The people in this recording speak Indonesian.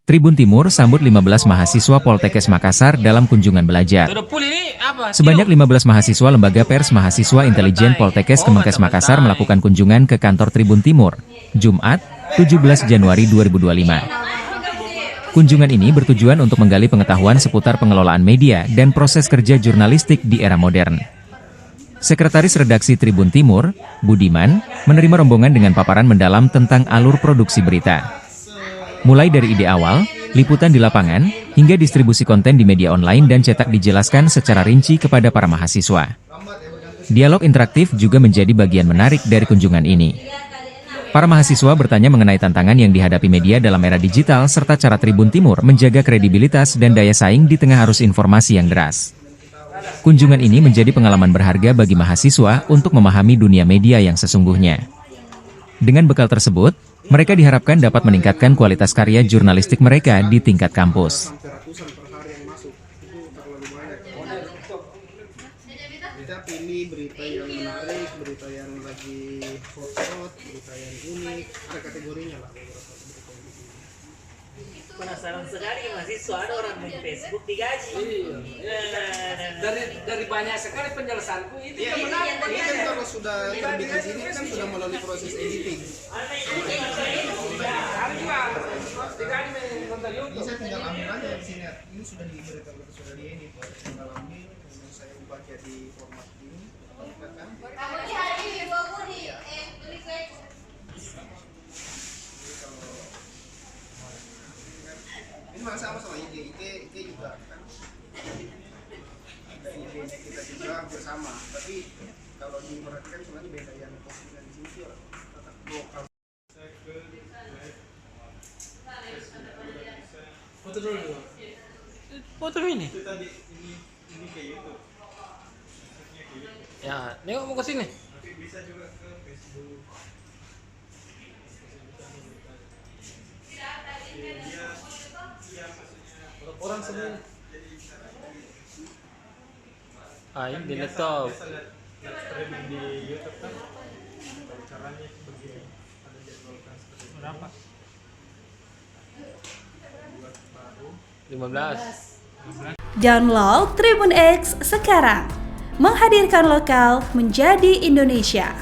Tribun Timur sambut 15 mahasiswa Poltekkes Makassar dalam kunjungan belajar. Sebanyak 15 mahasiswa Lembaga Pers Mahasiswa Intelijen Poltekkes Kemenkes Makassar melakukan kunjungan ke kantor Tribun Timur, Jumat, 17 Januari 2025. Kunjungan ini bertujuan untuk menggali pengetahuan seputar pengelolaan media dan proses kerja jurnalistik di era modern. Sekretaris Redaksi Tribun Timur, Budiman, menerima rombongan dengan paparan mendalam tentang alur produksi berita. Mulai dari ide awal, liputan di lapangan, hingga distribusi konten di media online dan cetak dijelaskan secara rinci kepada para mahasiswa. Dialog interaktif juga menjadi bagian menarik dari kunjungan ini. Para mahasiswa bertanya mengenai tantangan yang dihadapi media dalam era digital serta cara Tribun Timur menjaga kredibilitas dan daya saing di tengah arus informasi yang deras. Kunjungan ini menjadi pengalaman berharga bagi mahasiswa untuk memahami dunia media yang sesungguhnya. Dengan bekal tersebut, mereka diharapkan dapat meningkatkan kualitas karya jurnalistik mereka di tingkat kampus. Kita pilih berita yang menarik, berita yang lagi hot, berita yang unik, ada kategorinya lah. Penasaran sekali mahasiswa, ada orang main Facebook digaji. Dari banyak sekali penjelasanku itu Ya, ini kan kalau sudah terbit di sini kan sudah melalui proses editing. Bisa tinggal ambil aja di sini. Ini sudah diberitahu, sudah diedit, tinggal ambil, kemudian saya ubah jadi format ini. Ini masih sama ide juga kan. Ada ide kita juga bersama, tapi kalau diperhatikan sebenarnya beda yang posisinya di sini tetap lokal. foto dulu. Foto ini. Itu tadi ini kayak YouTube. Ya, nengok mau ke sini. Tapi bisa juga ke Facebook. Orang semua. Ini di laptop. Streaming di YouTube kan. Caranya begini. Ada jadwalkan seperti itu. Berapa? Buat baru 15. Download Tribun X sekarang. Menghadirkan lokal menjadi Indonesia.